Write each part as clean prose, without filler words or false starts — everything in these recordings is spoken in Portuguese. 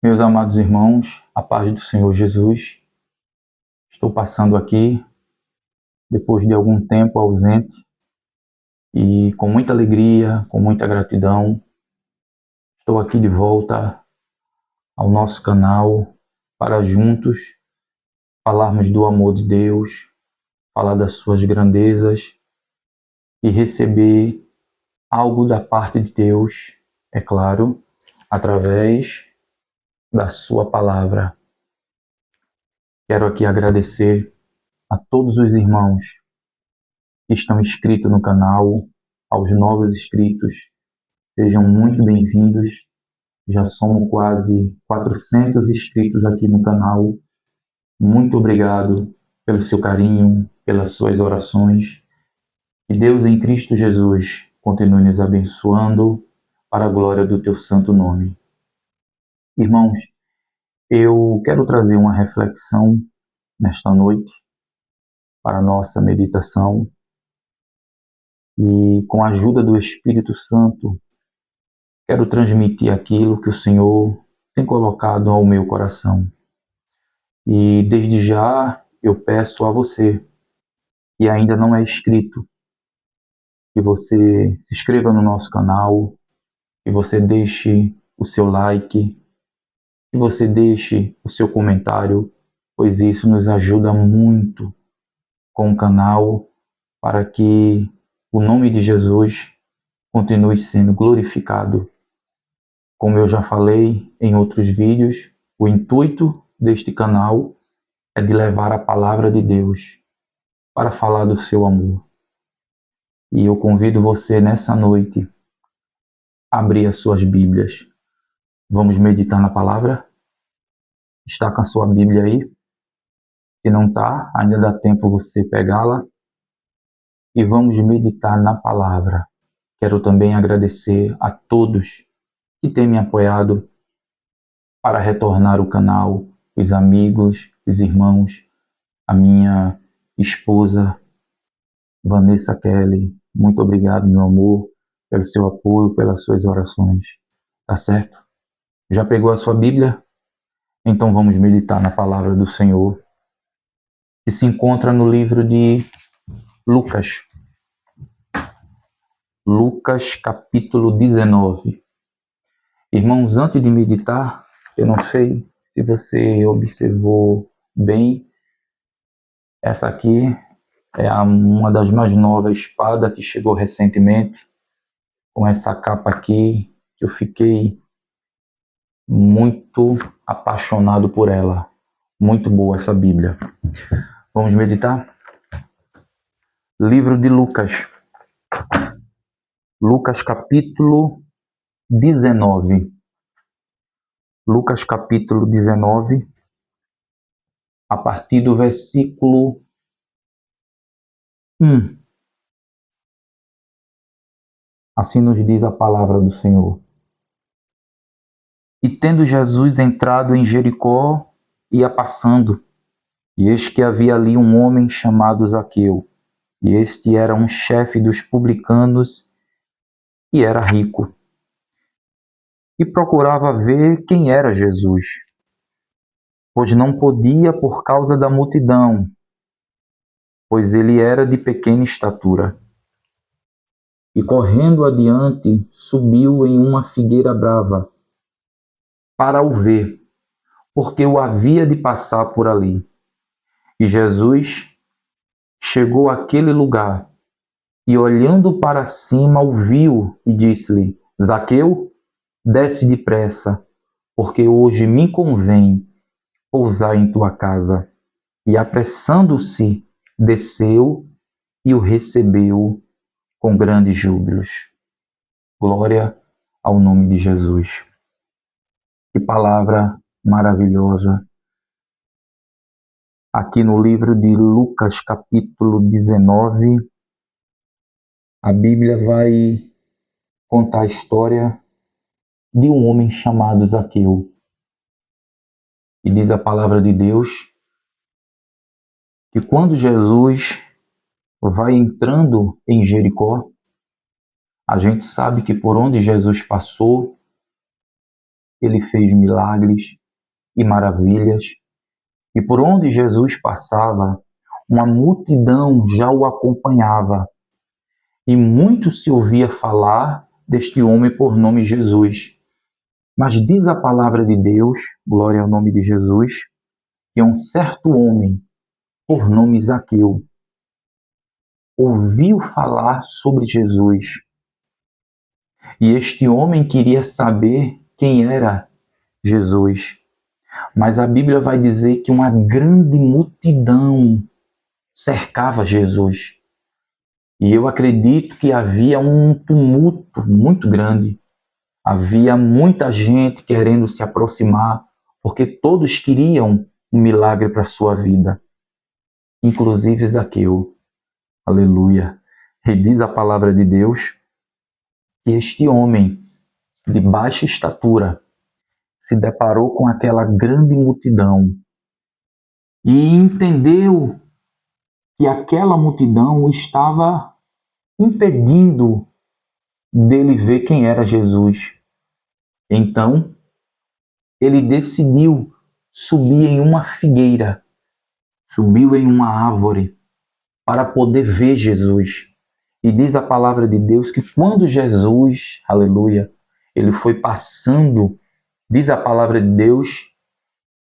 Meus amados irmãos, a paz do Senhor Jesus, estou passando aqui depois de algum tempo ausente e com muita alegria, com muita gratidão, estou aqui de volta ao nosso canal para juntos falarmos do amor de Deus, falar das suas grandezas e receber algo da parte de Deus, é claro, através da sua palavra. Quero aqui agradecer a todos os irmãos que estão inscritos no canal, aos novos inscritos, sejam muito bem-vindos. Já somos quase 400 inscritos aqui no canal. Muito obrigado pelo seu carinho, pelas suas orações. Que Deus em Cristo Jesus continue nos abençoando para a glória do teu santo nome. Irmãos, eu quero trazer uma reflexão nesta noite para a nossa meditação. E com a ajuda do Espírito Santo, quero transmitir aquilo que o Senhor tem colocado ao meu coração. E desde já eu peço a você, que ainda não é inscrito, que você se inscreva no nosso canal, que você deixe o seu like, que você deixe o seu comentário, pois isso nos ajuda muito com o canal para que o nome de Jesus continue sendo glorificado. Como eu já falei em outros vídeos, o intuito deste canal é de levar a palavra de Deus para falar do seu amor. E eu convido você nessa noite a abrir as suas Bíblias. Vamos meditar na palavra? Está com a sua Bíblia aí? Se não está, ainda dá tempo você pegá-la. E vamos meditar na palavra. Quero também agradecer a todos que têm me apoiado para retornar o canal, os amigos, os irmãos, a minha esposa, Vanessa Kelly. Muito obrigado, meu amor, pelo seu apoio, pelas suas orações. Tá certo? Já pegou a sua Bíblia? Então vamos meditar na palavra do Senhor, que se encontra no livro de Lucas. Lucas, capítulo 19. Irmãos, antes de meditar, eu não sei se você observou bem, essa aqui é uma das mais novas espadas que chegou recentemente, com essa capa aqui, que eu fiquei muito apaixonado por ela. Muito boa essa Bíblia. Vamos meditar? Livro de Lucas. Lucas capítulo 19. Lucas capítulo 19, a partir do versículo 1. Assim nos diz a palavra do Senhor. E tendo Jesus entrado em Jericó, ia passando, e eis que havia ali um homem chamado Zaqueu, e este era um chefe dos publicanos, e era rico. E procurava ver quem era Jesus, pois não podia por causa da multidão, pois ele era de pequena estatura. E correndo adiante, subiu em uma figueira brava, para o ver, porque o havia de passar por ali. E Jesus chegou àquele lugar, e olhando para cima o viu, e disse-lhe: Zaqueu, desce depressa, porque hoje me convém pousar em tua casa. E apressando-se, desceu e o recebeu com grandes júbilos. Glória ao nome de Jesus. Que palavra maravilhosa. Aqui no livro de Lucas, capítulo 19, a Bíblia vai contar a história de um homem chamado Zaqueu. E diz a palavra de Deus que quando Jesus vai entrando em Jericó, a gente sabe que por onde Jesus passou, ele fez milagres e maravilhas, e por onde Jesus passava, uma multidão já o acompanhava, e muito se ouvia falar deste homem por nome Jesus. Mas diz a palavra de Deus, glória ao nome de Jesus, que um certo homem, por nome Zaqueu, ouviu falar sobre Jesus. E este homem queria saber quem era Jesus. Mas a Bíblia vai dizer que uma grande multidão cercava Jesus. E eu acredito que havia um tumulto muito grande. Havia muita gente querendo se aproximar, porque todos queriam um milagre para a sua vida. Inclusive Zaqueu. Aleluia. E diz a palavra de Deus que este homem de baixa estatura se deparou com aquela grande multidão e entendeu que aquela multidão o estava impedindo dele ver quem era Jesus. Então, ele decidiu subir em uma figueira, subiu em uma árvore para poder ver Jesus. E diz a palavra de Deus que quando Jesus, aleluia, ele foi passando, diz a palavra de Deus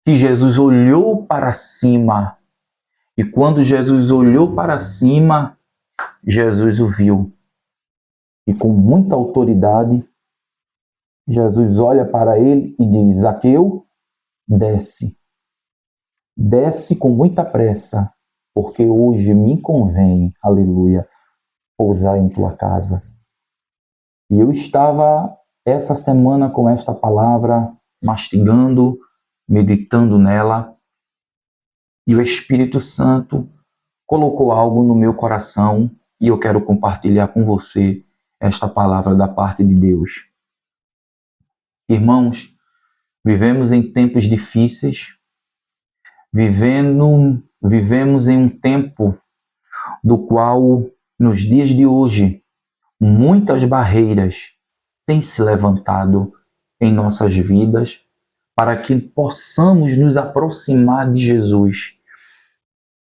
que Jesus olhou para cima. E quando Jesus olhou para cima, Jesus o viu. E com muita autoridade, Jesus olha para ele e diz: Zaqueu, desce. Desce com muita pressa, porque hoje me convém, aleluia, pousar em tua casa. E eu estava essa semana com esta palavra, mastigando, meditando nela, e o Espírito Santo colocou algo no meu coração e eu quero compartilhar com você esta palavra da parte de Deus. Irmãos, vivemos em tempos difíceis, vivemos em um tempo do qual, nos dias de hoje, muitas barreiras têm se levantado em nossas vidas para que possamos nos aproximar de Jesus.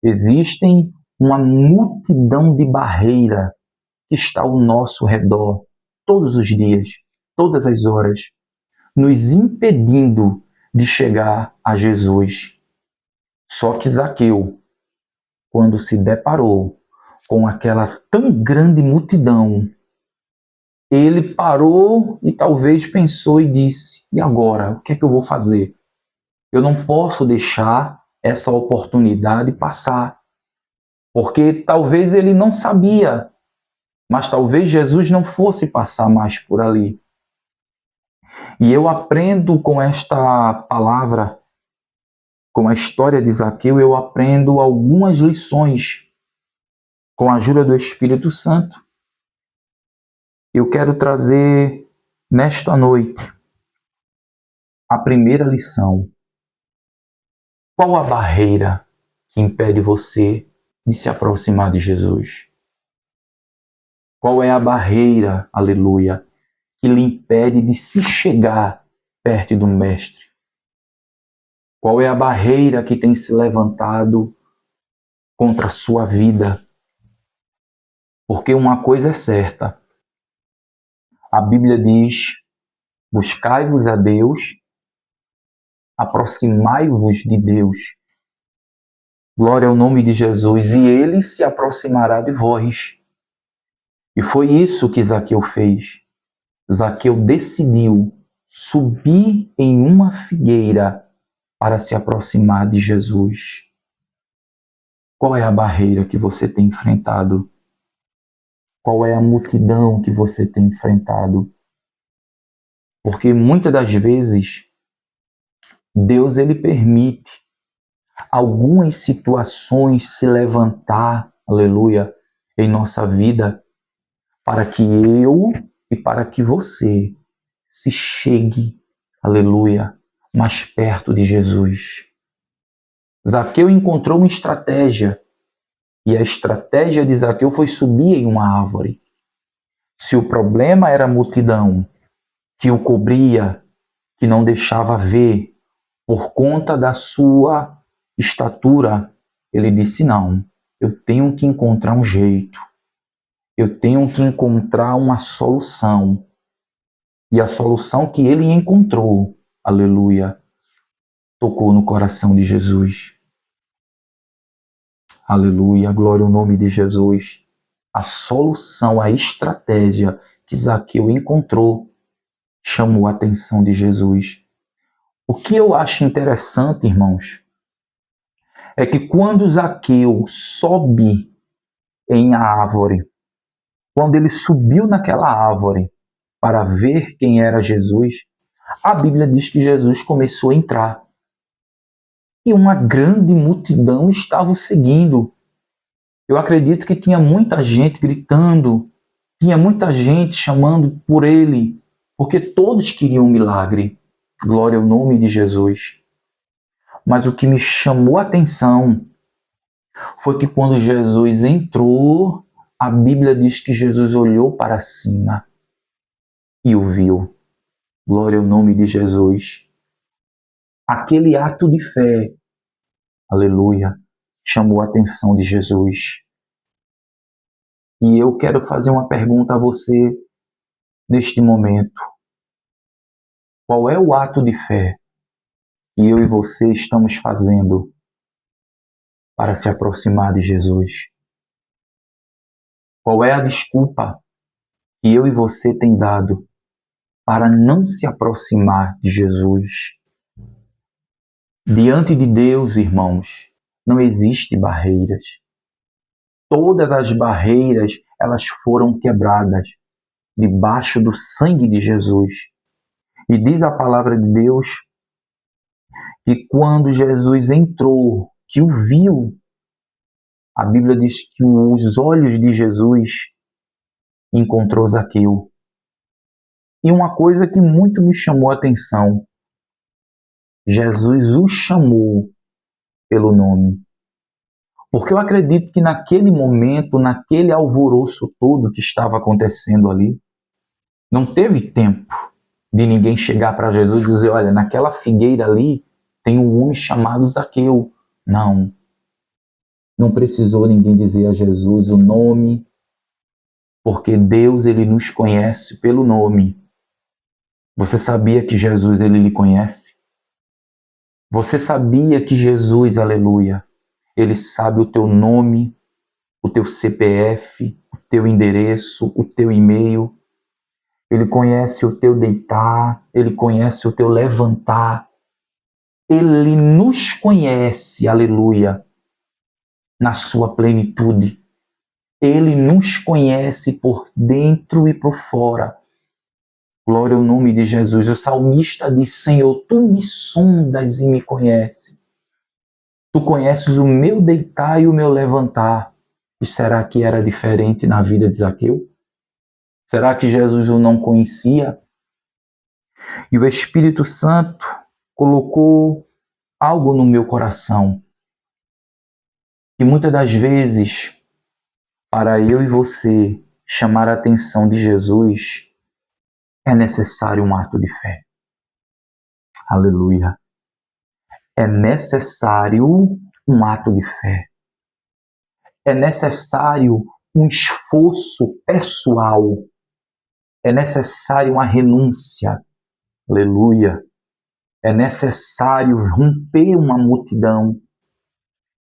Existem uma multidão de barreiras que está ao nosso redor, todos os dias, todas as horas, nos impedindo de chegar a Jesus. Só que Zaqueu, quando se deparou com aquela tão grande multidão, ele parou e talvez pensou e disse: e agora? O que é que eu vou fazer? Eu não posso deixar essa oportunidade passar. Porque talvez ele não sabia, mas talvez Jesus não fosse passar mais por ali. E eu aprendo com esta palavra, com a história de Zaqueu, eu aprendo algumas lições com a ajuda do Espírito Santo. Eu quero trazer nesta noite a primeira lição. Qual a barreira que impede você de se aproximar de Jesus? Qual é a barreira, aleluia, que lhe impede de se chegar perto do Mestre? Qual é a barreira que tem se levantado contra a sua vida? Porque uma coisa é certa. A Bíblia diz: buscai-vos a Deus, aproximai-vos de Deus. Glória ao nome de Jesus, e Ele se aproximará de vós. E foi isso que Zaqueu fez. Zaqueu decidiu subir em uma figueira para se aproximar de Jesus. Qual é a barreira que você tem enfrentado? Qual é a multidão que você tem enfrentado? Porque muitas das vezes Deus ele permite algumas situações se levantar, aleluia, em nossa vida para que eu e para que você se chegue, aleluia, mais perto de Jesus. Zaqueu encontrou uma estratégia, e a estratégia de Zaqueu foi subir em uma árvore. Se o problema era a multidão que o cobria, que não deixava ver por conta da sua estatura. Ele disse: não, eu tenho que encontrar um jeito, eu tenho que encontrar uma solução. E a solução que ele encontrou, aleluia, tocou no coração de Jesus. Aleluia, glória ao nome de Jesus. A solução, a estratégia que Zaqueu encontrou chamou a atenção de Jesus. O que eu acho interessante, irmãos, é que quando Zaqueu sobe em a árvore, quando ele subiu naquela árvore para ver quem era Jesus, a Bíblia diz que Jesus começou a entrar. E uma grande multidão estava o seguindo. Eu acredito que tinha muita gente gritando, tinha muita gente chamando por ele, porque todos queriam um milagre. Glória ao nome de Jesus. Mas o que me chamou a atenção foi que quando Jesus entrou, a Bíblia diz que Jesus olhou para cima e o viu. Glória ao nome de Jesus. Aquele ato de fé, aleluia, chamou a atenção de Jesus. E eu quero fazer uma pergunta a você neste momento. Qual é o ato de fé que eu e você estamos fazendo para se aproximar de Jesus? Qual é a desculpa que eu e você tem dado para não se aproximar de Jesus? Diante de Deus, irmãos, não existe barreiras. Todas as barreiras, elas foram quebradas debaixo do sangue de Jesus. E diz a palavra de Deus que quando Jesus entrou, que o viu, a Bíblia diz que os olhos de Jesus encontrou Zaqueu. E uma coisa que muito me chamou a atenção, Jesus o chamou pelo nome. Porque eu acredito que naquele momento, naquele alvoroço todo que estava acontecendo ali, não teve tempo de ninguém chegar para Jesus e dizer: olha, naquela figueira ali tem um homem chamado Zaqueu. Não. Não precisou ninguém dizer a Jesus o nome, porque Deus, ele nos conhece pelo nome. Você sabia que Jesus, ele lhe conhece? Você sabia que Jesus, aleluia, ele sabe o teu nome, o teu CPF, o teu endereço, o teu e-mail. Ele conhece o teu deitar, ele conhece o teu levantar. Ele nos conhece, aleluia, na sua plenitude. Ele nos conhece por dentro e por fora. Glória ao nome de Jesus. O salmista diz: Senhor, tu me sondas e me conheces. Tu conheces o meu deitar e o meu levantar. E será que era diferente na vida de Zaqueu? Será que Jesus o não conhecia? E o Espírito Santo colocou algo no meu coração. Que muitas das vezes, para eu e você chamar a atenção de Jesus, é necessário um ato de fé. Aleluia. É necessário um ato de fé. É necessário um esforço pessoal. É necessário uma renúncia. Aleluia. É necessário romper uma multidão.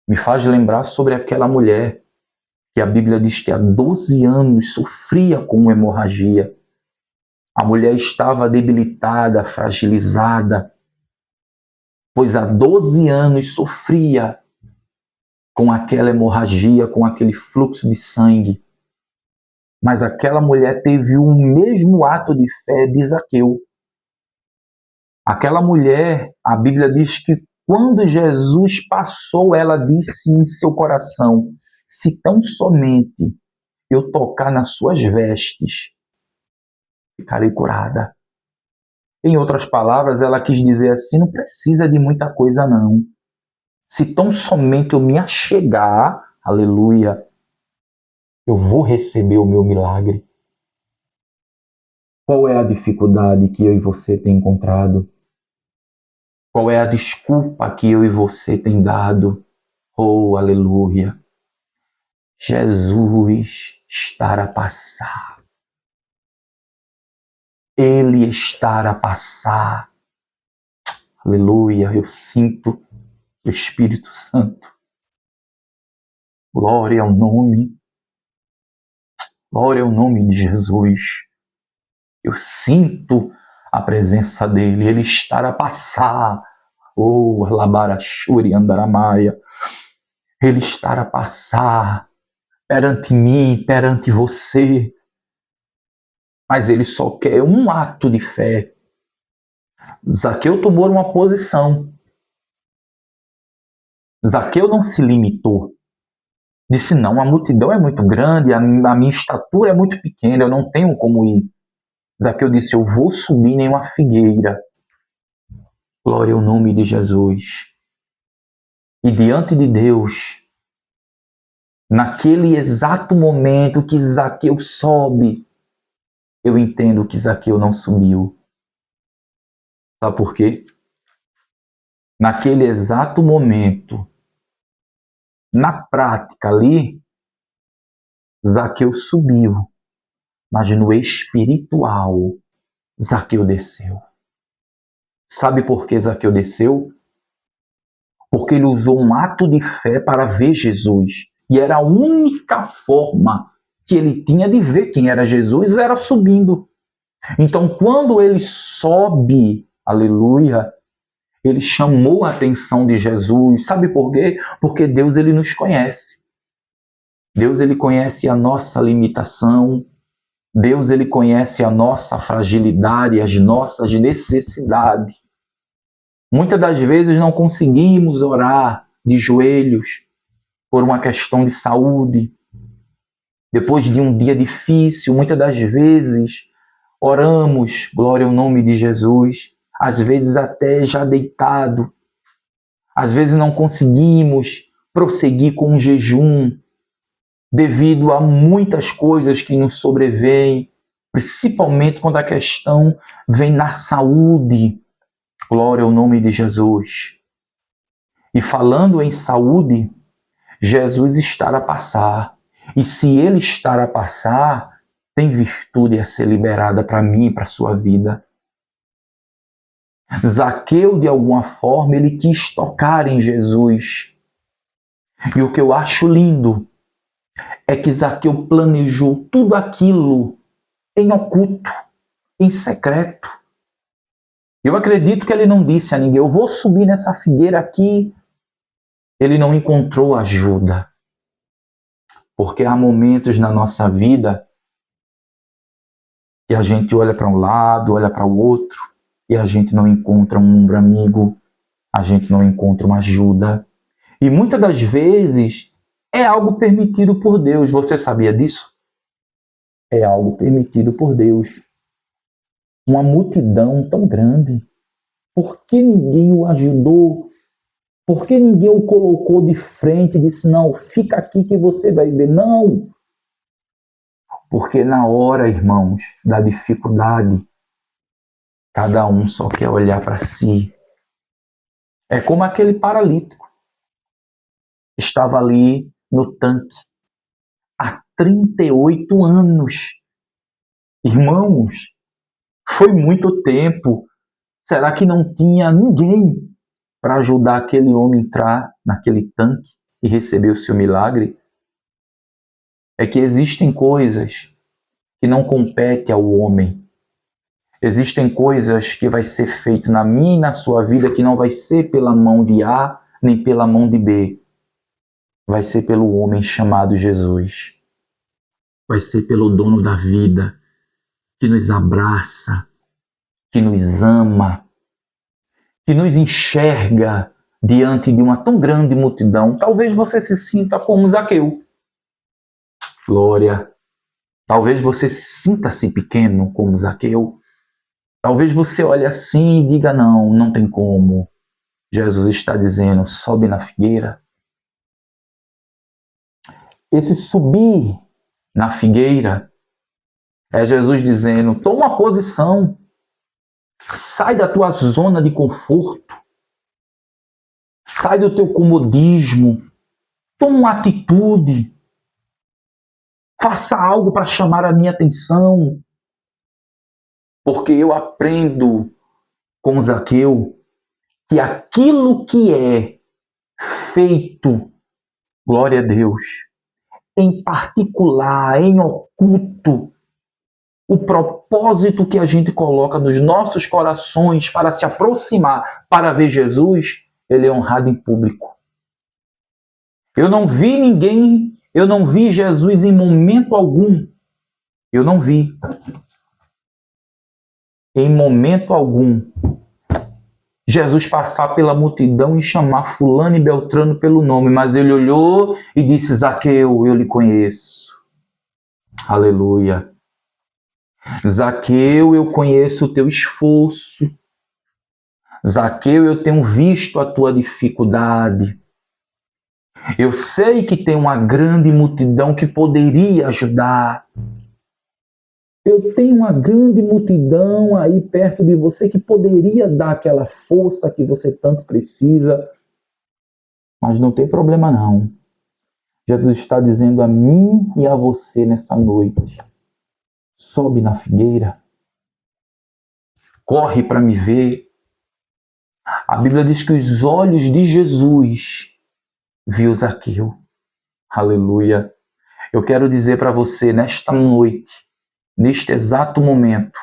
Me faz lembrar sobre aquela mulher que a Bíblia diz que há 12 anos sofria com hemorragia. A mulher estava debilitada, fragilizada, pois há 12 anos sofria com aquela hemorragia, com aquele fluxo de sangue. Mas aquela mulher teve o mesmo ato de fé de Zaqueu. Aquela mulher, a Bíblia diz que quando Jesus passou, ela disse em seu coração: se tão somente eu tocar nas suas vestes, ficarei curada. Em outras palavras, ela quis dizer assim: não precisa de muita coisa não. Se tão somente eu me achegar, aleluia, eu vou receber o meu milagre. Qual é a dificuldade que eu e você tem encontrado? Qual é a desculpa que eu e você tem dado? Oh, aleluia! Jesus está a passar. Ele está a passar. Aleluia! Eu sinto o Espírito Santo. Glória ao nome. Glória ao nome de Jesus. Eu sinto a presença dele. Ele está a passar. Oh, Labarachuri Andaramaia. Ele está a passar perante mim, perante você. Mas ele só quer um ato de fé. Zaqueu tomou uma posição. Zaqueu não se limitou. Disse, não, a multidão é muito grande, a minha estatura é muito pequena, eu não tenho como ir. Zaqueu disse, eu vou subir em uma figueira. Glória ao nome de Jesus. E diante de Deus, naquele exato momento que Zaqueu sobe, eu entendo que Zaqueu não subiu. Sabe por quê? Naquele exato momento, na prática ali, Zaqueu subiu, mas no espiritual, Zaqueu desceu. Sabe por que Zaqueu desceu? Porque ele usou um ato de fé para ver Jesus. E era a única forma que ele tinha de ver quem era Jesus, era subindo. Então, quando ele sobe, aleluia, ele chamou a atenção de Jesus. Sabe por quê? Porque Deus, ele nos conhece. Deus, ele conhece a nossa limitação. Deus, ele conhece a nossa fragilidade, as nossas necessidades. Muitas das vezes não conseguimos orar de joelhos por uma questão de saúde. Depois de um dia difícil, muitas das vezes oramos, glória ao nome de Jesus, às vezes até já deitado. Às vezes não conseguimos prosseguir com um jejum devido a muitas coisas que nos sobrevêm, principalmente quando a questão vem na saúde. Glória ao nome de Jesus. E falando em saúde, Jesus está a passar. E se ele está a passar, tem virtude a ser liberada para mim e para a sua vida. Zaqueu, de alguma forma, ele quis tocar em Jesus. E o que eu acho lindo é que Zaqueu planejou tudo aquilo em oculto, em secreto. Eu acredito que ele não disse a ninguém, eu vou subir nessa figueira aqui. Ele não encontrou ajuda. Porque há momentos na nossa vida que a gente olha para um lado, olha para o outro, e a gente não encontra um ombro amigo, a gente não encontra uma ajuda. E muitas das vezes é algo permitido por Deus. Você sabia disso? É algo permitido por Deus. Uma multidão tão grande. Por que ninguém o ajudou? Por que ninguém o colocou de frente e disse, não, fica aqui que você vai ver? Não! Porque na hora, irmãos, da dificuldade, cada um só quer olhar para si. É como aquele paralítico. Estava ali no tanque há 38 anos. Irmãos, foi muito tempo. Será que não tinha ninguém para ajudar aquele homem a entrar naquele tanque e receber o seu milagre? É que existem coisas que não competem ao homem. Existem coisas que vai ser feito na minha e na sua vida que não vai ser pela mão de A nem pela mão de B. Vai ser pelo homem chamado Jesus. Vai ser pelo dono da vida, que nos abraça, que nos ama, que nos enxerga diante de uma tão grande multidão. Talvez você se sinta como Zaqueu. Glória. Talvez você se sinta-se pequeno como Zaqueu. Talvez você olhe assim e diga, não, não tem como. Jesus está dizendo, sobe na figueira. Esse subir na figueira é Jesus dizendo, toma uma posição, sai da tua zona de conforto, Sai do teu comodismo. Toma uma atitude. Faça algo para chamar a minha atenção. Porque eu aprendo com Zaqueu que aquilo que é feito, glória a Deus, em particular, em oculto, o propósito que a gente coloca nos nossos corações para se aproximar, para ver Jesus, ele é honrado em público. Eu não vi Jesus em momento algum. Eu não vi. Em momento algum, Jesus passar pela multidão e chamar fulano e beltrano pelo nome, mas ele olhou e disse: Zaqueu, eu lhe conheço. Aleluia. Zaqueu, eu conheço o teu esforço. Zaqueu, eu tenho visto a tua dificuldade. Eu sei que tem uma grande multidão que poderia ajudar. Eu tenho uma grande multidão aí perto de você que poderia dar aquela força que você tanto precisa. Mas não tem problema não. Jesus está dizendo a mim e a você nessa noite: sobe na figueira. Corre para me ver. A Bíblia diz que os olhos de Jesus viu Zaqueu. Aleluia. Eu quero dizer para você nesta noite, neste exato momento,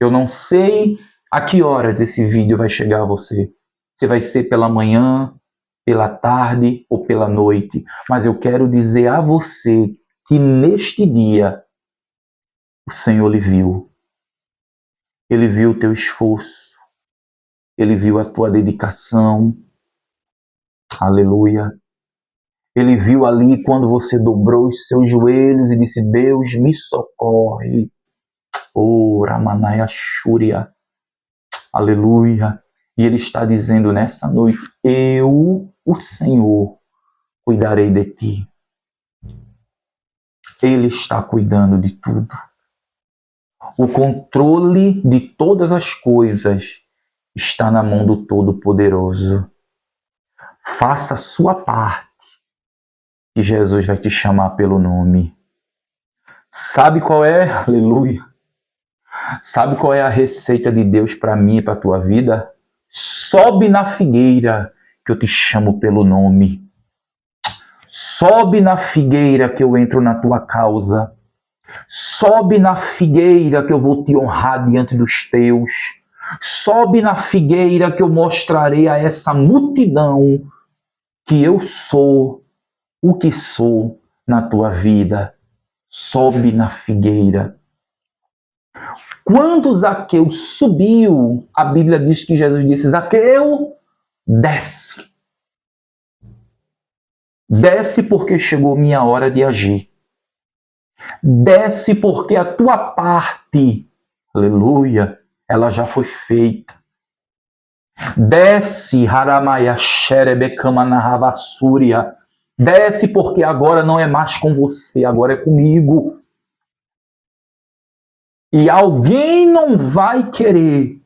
eu não sei a que horas esse vídeo vai chegar a você. Se vai ser pela manhã, pela tarde ou pela noite. Mas eu quero dizer a você que neste dia o Senhor lhe viu. Ele viu o teu esforço. Ele viu a tua dedicação. Aleluia. Ele viu ali quando você dobrou os seus joelhos e disse: Deus, me socorre. Oh, Ramanaya Shúria. Aleluia. E ele está dizendo nessa noite: eu, o Senhor, cuidarei de ti. Ele está cuidando de tudo. O controle de todas as coisas está na mão do Todo-Poderoso. Faça a sua parte e Jesus vai te chamar pelo nome. Sabe qual é? Aleluia. Sabe qual é a receita de Deus para mim e para a tua vida? Sobe na figueira que eu te chamo pelo nome. Sobe na figueira que eu entro na tua causa. Sobe na figueira que eu vou te honrar diante dos teus. Sobe na figueira que eu mostrarei a essa multidão que eu sou o que sou na tua vida. Sobe na figueira. Quando Zaqueu subiu, a Bíblia diz que Jesus disse: Zaqueu, desce. Desce porque chegou minha hora de agir. Desce porque a tua parte, aleluia, ela já foi feita. Desce, Haramaya Sherebekama. Desce porque agora não é mais com você, agora é comigo. E alguém não vai querer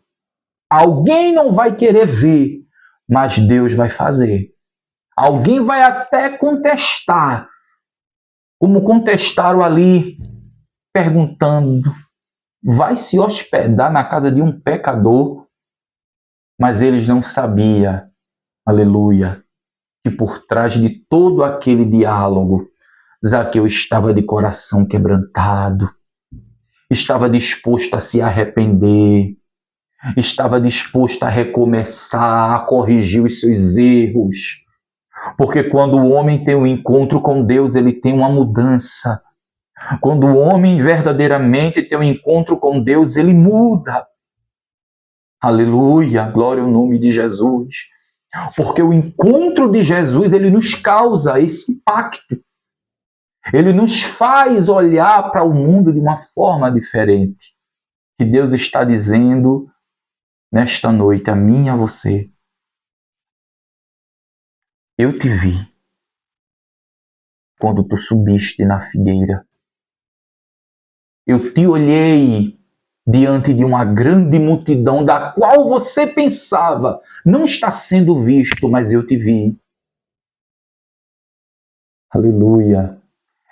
ver, mas Deus vai fazer. Alguém vai até contestar, como contestaram ali, perguntando: vai se hospedar na casa de um pecador? Mas eles não sabiam, aleluia, que por trás de todo aquele diálogo, Zaqueu estava de coração quebrantado, estava disposto a se arrepender, estava disposto a recomeçar, a corrigir os seus erros. Porque quando o homem tem um encontro com Deus, ele tem uma mudança. Quando o homem verdadeiramente tem um encontro com Deus, ele muda. Aleluia, glória ao nome de Jesus. Porque o encontro de Jesus, ele nos causa esse impacto. Ele nos faz olhar para o mundo de uma forma diferente. Que Deus está dizendo nesta noite a mim e a você: eu te vi quando tu subiste na figueira. Eu te olhei diante de uma grande multidão da qual você pensava não está sendo visto, mas eu te vi. Aleluia.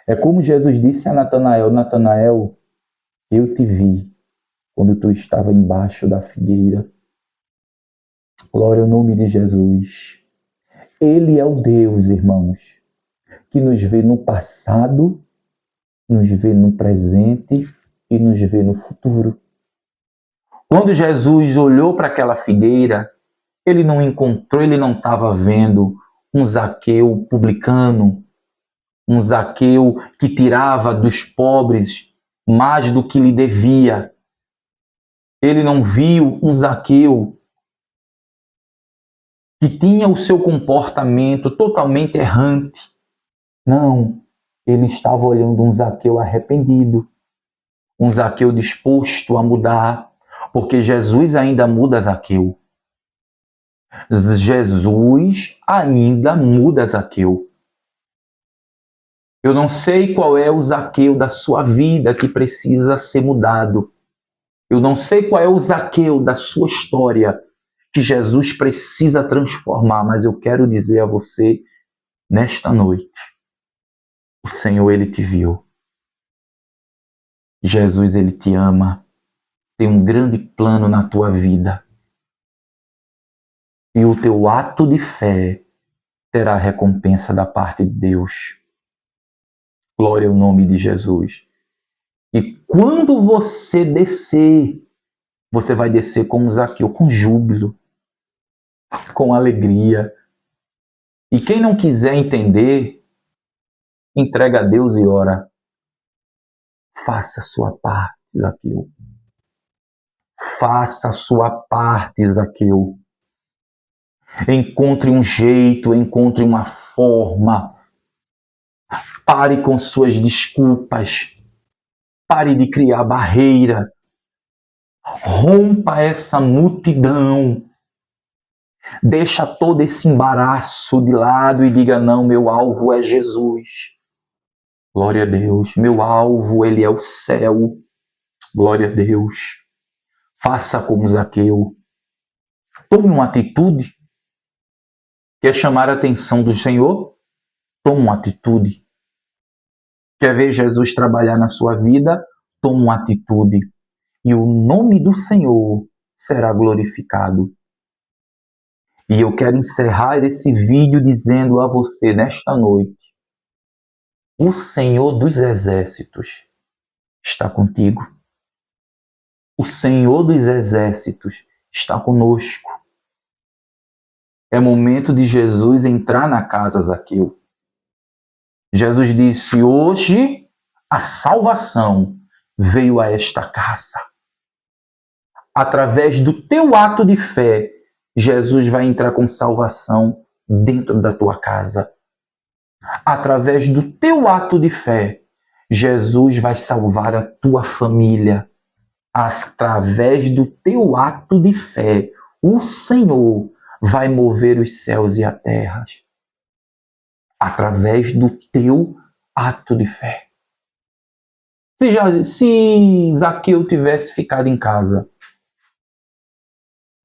É como Jesus disse a Natanael: Natanael, eu te vi quando tu estava embaixo da figueira. Glória ao nome de Jesus. Ele é o Deus, irmãos, que nos vê no passado, nos vê no presente e nos vê no futuro. Quando Jesus olhou para aquela figueira, ele não encontrou, ele não estava vendo um Zaqueu publicano, um Zaqueu que tirava dos pobres mais do que lhe devia. Ele não viu um Zaqueu que tinha o seu comportamento totalmente errante. Não, ele estava olhando um Zaqueu arrependido, um Zaqueu disposto a mudar, porque Jesus ainda muda Zaqueu. Jesus ainda muda Zaqueu. Eu não sei qual é o Zaqueu da sua vida que precisa ser mudado. Eu não sei qual é o Zaqueu da sua história que Jesus precisa transformar, mas eu quero dizer a você, nesta noite, o Senhor, Ele te viu. Jesus, Ele te ama. Tem um grande plano na tua vida. E o teu ato de fé terá recompensa da parte de Deus. Glória ao nome de Jesus. E quando você descer, você vai descer como Zaqueu, com júbilo, com alegria. E quem não quiser entender, entrega a Deus e ora. Faça a sua parte, Zaqueu. Faça a sua parte, Zaqueu. Encontre um jeito, encontre uma forma. Pare com suas desculpas. Pare de criar barreira. Rompa essa multidão. Deixa todo esse embaraço de lado e diga: não, meu alvo é Jesus. Glória a Deus. Meu alvo, ele é o céu. Glória a Deus. Faça como Zaqueu. Tome uma atitude. Quer chamar a atenção do Senhor? Tome uma atitude. Quer ver Jesus trabalhar na sua vida? Tome uma atitude. E o nome do Senhor será glorificado. E eu quero encerrar esse vídeo dizendo a você nesta noite: o Senhor dos Exércitos está contigo. O Senhor dos Exércitos está conosco. É momento de Jesus entrar na casa, Zaqueu. Jesus disse: hoje a salvação veio a esta casa. Através do teu ato de fé, Jesus vai entrar com salvação dentro da tua casa. Através do teu ato de fé, Jesus vai salvar a tua família. Através do teu ato de fé, o Senhor vai mover os céus e a terra. Através do teu ato de fé. Se Zaqueu tivesse ficado em casa,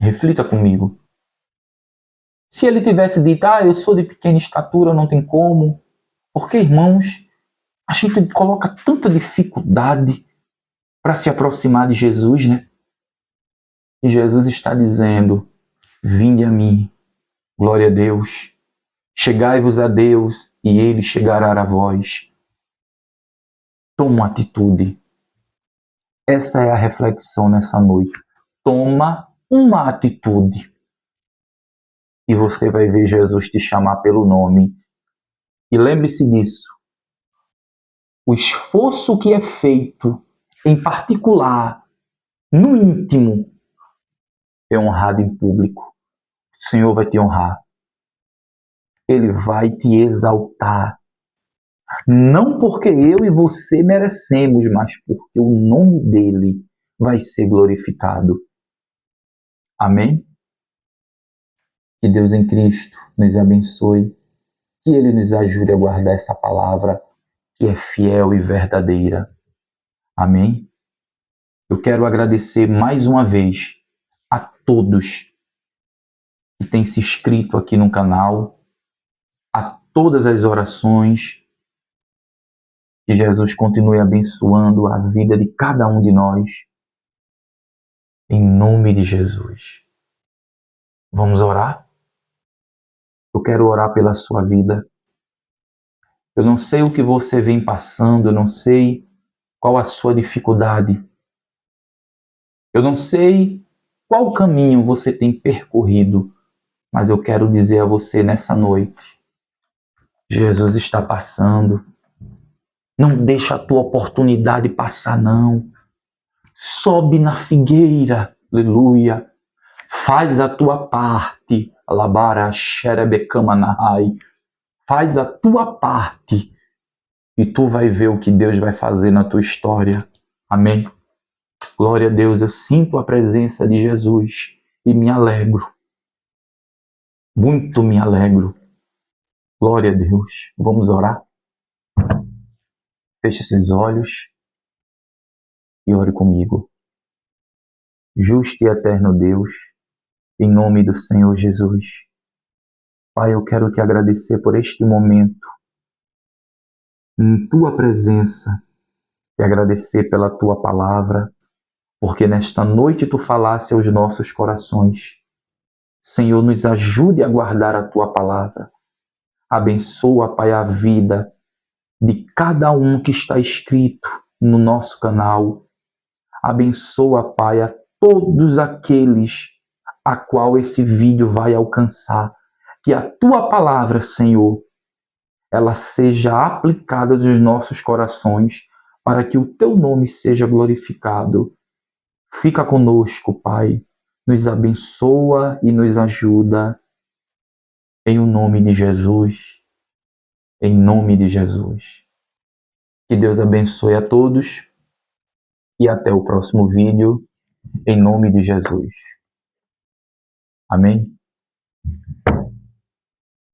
reflita comigo. Se ele tivesse dito: eu sou de pequena estatura, não tem como. Porque, irmãos, a gente coloca tanta dificuldade para se aproximar de Jesus, né? E Jesus está dizendo: vinde a mim, glória a Deus. Chegai-vos a Deus e Ele chegará a vós. Toma uma atitude. Essa é a reflexão nessa noite. Toma uma atitude. E você vai ver Jesus te chamar pelo nome. E lembre-se disso. O esforço que é feito, em particular, no íntimo, é honrado em público. O Senhor vai te honrar. Ele vai te exaltar. Não porque eu e você merecemos, mas porque o nome dele vai ser glorificado. Amém? Que Deus em Cristo nos abençoe. Que Ele nos ajude a guardar essa palavra que é fiel e verdadeira. Amém? Eu quero agradecer mais uma vez a todos que têm se inscrito aqui no canal, a todas as orações. Que Jesus continue abençoando a vida de cada um de nós. Em nome de Jesus. Vamos orar? Eu quero orar pela sua vida. Eu não sei o que você vem passando, eu não sei qual a sua dificuldade. Eu não sei qual caminho você tem percorrido, mas eu quero dizer a você nessa noite: Jesus está passando. Não deixa a tua oportunidade passar, não. Sobe na figueira, aleluia. Faz a tua parte, alabara xerebecamanahai. Faz a tua parte e tu vai ver o que Deus vai fazer na tua história. Amém? Glória a Deus, eu sinto a presença de Jesus e me alegro. Muito me alegro. Glória a Deus. Vamos orar? Feche seus olhos e ore comigo. Justo e eterno Deus, em nome do Senhor Jesus. Pai, eu quero te agradecer por este momento, em tua presença, te agradecer pela tua palavra, porque nesta noite tu falasse aos nossos corações. Senhor, nos ajude a guardar a tua palavra. Abençoa, Pai, a vida de cada um que está inscrito no nosso canal. Abençoa, Pai, a todos aqueles a qual esse vídeo vai alcançar. Que a tua palavra, Senhor, ela seja aplicada nos nossos corações para que o teu nome seja glorificado. Fica conosco, Pai. Nos abençoa e nos ajuda. Em o nome de Jesus. Em nome de Jesus. Que Deus abençoe a todos e até o próximo vídeo. Em nome de Jesus. Amém?